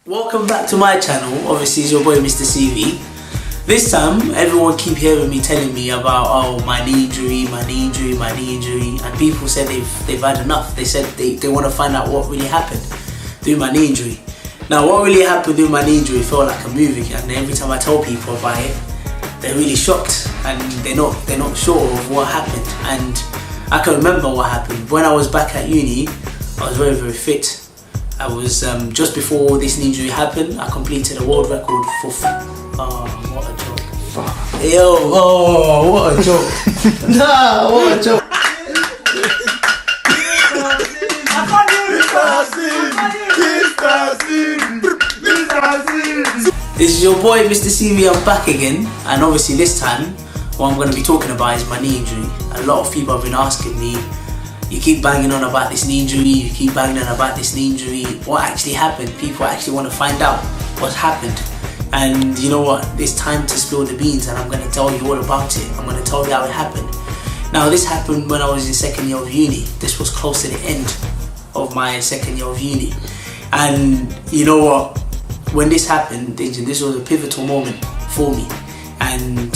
Welcome back to my channel. Obviously it's your boy Mr. CV. This time everyone keep hearing me telling me about my knee injury, and people said they've had enough. They said they want to find out what really happened through my knee injury. Now what really happened through my knee injury felt like a movie, and every time I tell people about it they're really shocked and they're not sure of what happened. And I can remember what happened. When I was back at uni I was very fit. I was just before this knee injury happened, I completed a world record for what a joke. Fuck. Yo, oh, what a joke. Nah, what a joke. This is your boy Mr. CV, I'm back again, and obviously this time what I'm going to be talking about is my knee injury. A lot of people have been asking me, you keep banging on about this knee injury, what actually happened? People actually want to find out what happened. And you know what, it's time to spill the beans, and I'm going to tell you all about it. I'm going to tell you how it happened. Now this happened when I was in second year of uni. This was close to the end of my second year of uni. And you know what, when this happened, this was a pivotal moment for me. And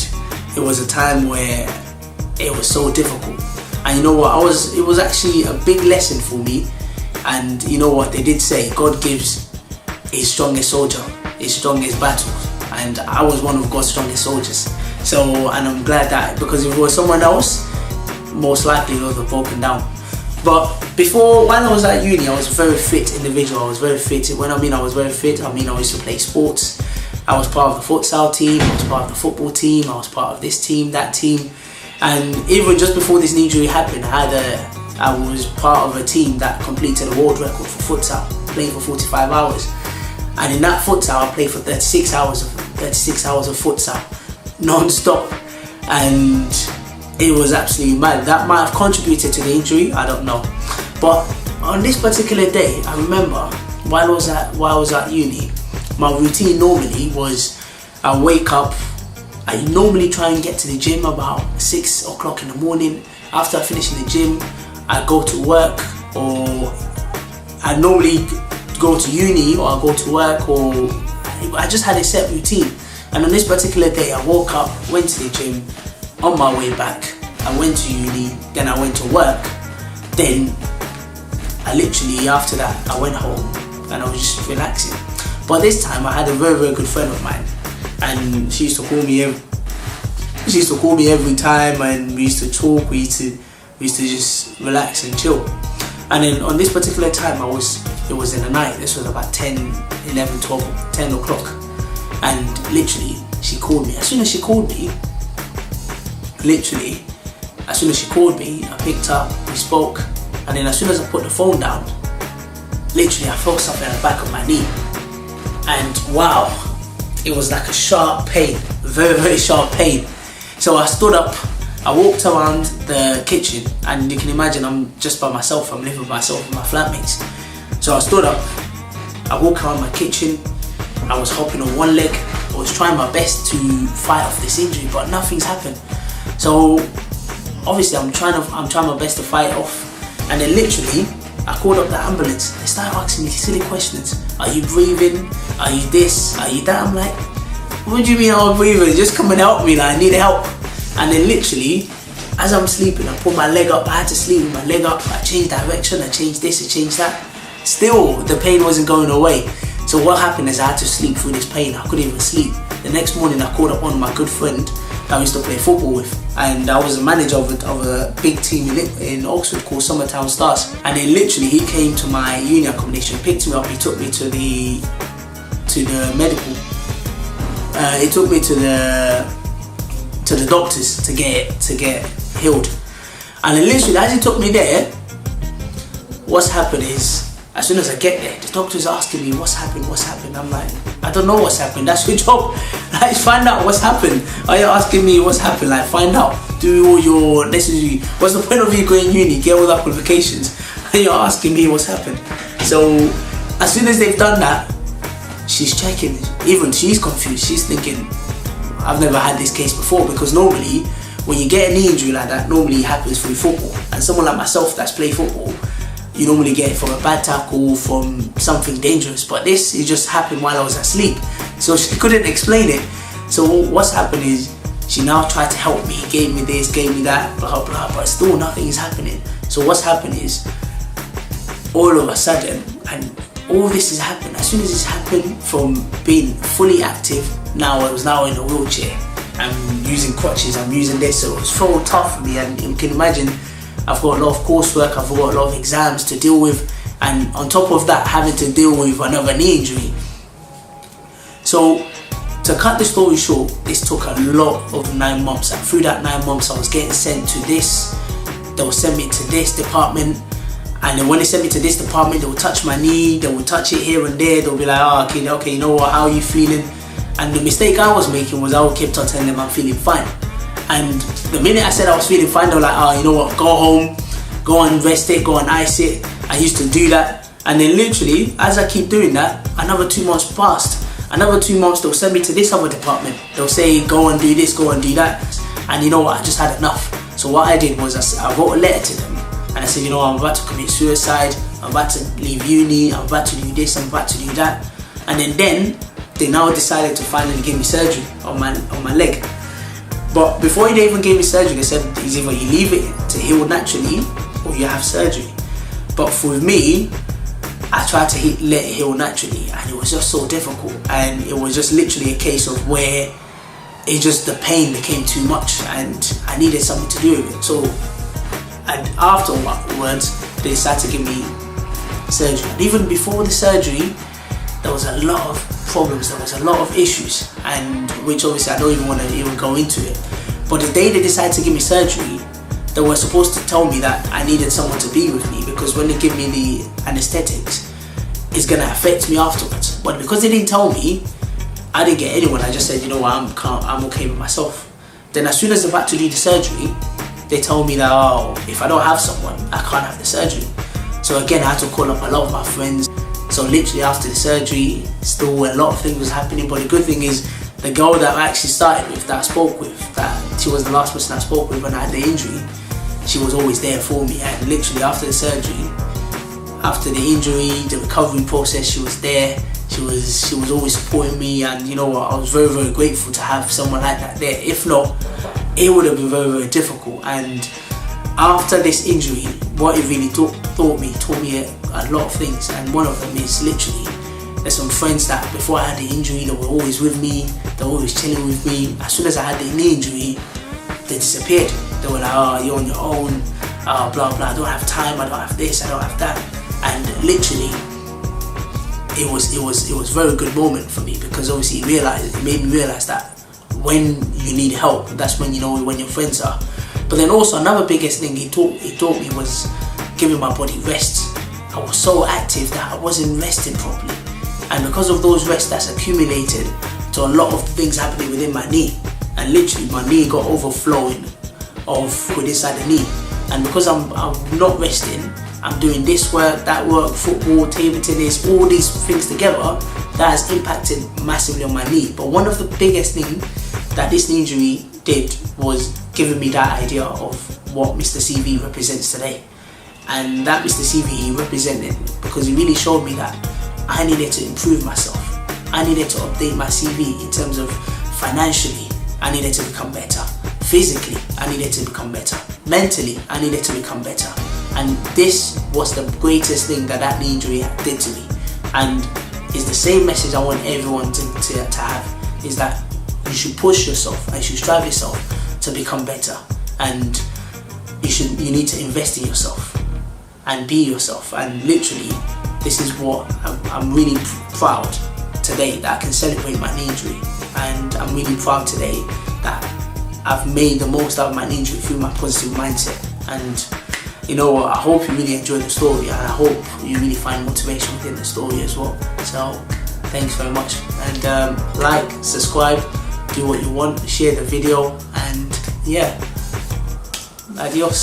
it was a time where it was so difficult. And you know what, it was actually a big lesson for me. And you know what, they did say God gives his strongest soldier his strongest battles, and I was one of God's strongest soldiers. So, and I'm glad that, because if it was someone else, most likely it would have broken down. But while I was at uni, I was a very fit individual. I was very fit. When I mean I was very fit, I mean I used to play sports. I was part of the futsal team, I was part of the football team, I was part of this team, that team. And even just before this knee injury happened, I was part of a team that completed a world record for futsal, playing for 45 hours. And in that futsal, I played for 36 hours of futsal, non-stop. And it was absolutely mad. That might have contributed to the injury, I don't know. But on this particular day, I remember while I was at uni, my routine normally was I wake up, I normally try and get to the gym about 6 o'clock in the morning. After I finish in the gym, I go to work, or I normally go to uni, or I go to work, or I just had a set routine. And on this particular day, I woke up, went to the gym. On my way back, I went to uni, then I went to work. Then I literally, after that, I went home and I was just relaxing. But this time I had a very good friend of mine, and she used to call me every time, and we used to talk, we used to just relax and chill. And then on this particular time, it was in the night. This was about 10 o'clock, and literally she called me. As soon as she called me, I picked up, we spoke, and then as soon as I put the phone down, literally I felt something at the back of my knee. And wow, it was like a sharp pain, very sharp pain. So I stood up, I walked around the kitchen, and you can imagine I'm just by myself, I'm living with myself and my flatmates. So I stood up, I walked around my kitchen, I was hopping on one leg, I was trying my best to fight off this injury, but nothing's happened. So obviously I'm trying my best to fight it off, and then literally I called up the ambulance. They started asking me silly questions. Are you breathing? Are you this? Are you that? I'm like, what do you mean I'm breathing? Just come and help me, like I need help. And then literally, as I'm sleeping, I put my leg up. I had to sleep with my leg up. I changed direction, I changed this, I changed that. Still, the pain wasn't going away. So what happened is I had to sleep through this pain. I couldn't even sleep. The next morning, I called up one of my good friends that I used to play football with, and I was a manager of a big team in Oxford called Summertown Stars. And then literally he came to my uni accommodation, picked me up, he took me to the medical. He took me to the doctors to get healed. And then literally as he took me there, what's happened is, as soon as I get there, the doctor's asking me what's happened. I'm like, I don't know what's happened. That's your job. Like, find out what's happened. Are you asking me what's happened? Like, find out. Do all your necessary. What's the point of you going uni? Get all the qualifications, and you're asking me what's happened. So as soon as they've done that, she's checking. Even she's confused. She's thinking, I've never had this case before, because normally when you get a knee injury like that, normally it happens through football. And someone like myself that's played football, you normally get it from a bad tackle, from something dangerous, but this, it just happened while I was asleep, so she couldn't explain it. So what's happened is, she now tried to help me, gave me this, gave me that, blah blah, but still nothing is happening. So what's happened is, all of a sudden, and all this has happened, as soon as this happened, from being fully active, now I was now in a wheelchair, I'm using crutches, I'm using this, so it was so tough for me. And you can imagine, I've got a lot of coursework, I've got a lot of exams to deal with, and on top of that, having to deal with another knee injury. So to cut the story short, this took a lot of 9 months, and through that 9 months I was getting sent to this, they'll send me to this department, and then when they send me to this department, they'll touch my knee, they will touch it here and there, they'll be like, oh, okay, you know what, how are you feeling? And the mistake I was making was I kept on telling them I'm feeling fine. And the minute I said I was feeling fine, they were like, oh, you know what, go home, go and rest it, go and ice it. I used to do that, and then literally, as I keep doing that, another 2 months passed. Another 2 months, they'll send me to this other department. They'll say, go and do this, go and do that. And you know what, I just had enough. So what I did was I wrote a letter to them, and I said, you know, I'm about to commit suicide, I'm about to leave uni, I'm about to do this, I'm about to do that. And then they now decided to finally give me surgery on my leg. But before they even gave me surgery, they said, it's either you leave it to heal naturally, or you have surgery. But for me, I tried to let it heal naturally, and it was just so difficult, and it was just literally a case of where the pain became too much, and I needed something to do with it. So, and afterwards, they decided to give me surgery. And even before the surgery, there was a lot of problems, there was a lot of issues, and which obviously I don't even want to even go into it. But the day they decided to give me surgery, they were supposed to tell me that I needed someone to be with me, because when they give me the anesthetics, it's going to affect me afterwards. But because they didn't tell me, I didn't get anyone. I just said, you know what, I'm okay with myself. Then as soon as they're about to do the surgery, they told me that, oh, if I don't have someone, I can't have the surgery. So again, I had to call up a lot of my friends. So literally after the surgery, still a lot of things was happening. But the good thing is, the girl that I actually started with, that I spoke with, that she was the last person I spoke with when I had the injury, she was always there for me. And literally after the surgery, after the injury, the recovery process, she was there. She was always supporting me, and you know what, I was very, very grateful to have someone like that there. If not, it would have been very, very difficult. And after this injury, what it really taught me a lot of things, and one of them is literally, there's some friends that before I had the injury, they were always with me, they were always chilling with me. As soon as I had the knee injury, they disappeared. They were like, oh, you're on your own, blah blah, I don't have time, I don't have this, I don't have that. And literally, it was a very good moment for me, because obviously it made me realize that when you need help, that's when you know when your friends are. But then also another biggest thing he taught me was giving my body rest. I was so active that I wasn't resting properly, and because of those rests, that's accumulated to a lot of things happening within my knee, and literally my knee got overflowing with inside the knee. And because I'm not resting, I'm doing this work, that work, football, table tennis, all these things together, that has impacted massively on my knee. But one of the biggest things that this knee injury did was giving me that idea of what Mr. CV represents today. And that Mr. CV he represented, because he really showed me that I needed to improve myself. I needed to update my CV in terms of financially, I needed to become better. Physically, I needed to become better. Mentally, I needed to become better. And this was the greatest thing that knee injury did to me. And it's the same message I want everyone to have, is that you should push yourself and you should strive yourself to become better. And you need to invest in yourself and be yourself. And literally, this is what I'm really proud today, that I can celebrate my knee injury. And I'm really proud today that I've made the most out of my knee injury through my positive mindset. And you know what, I hope you really enjoyed the story, and I hope you really find motivation within the story as well. So thanks very much, and like, subscribe, do what you want, share the video, and yeah, adios.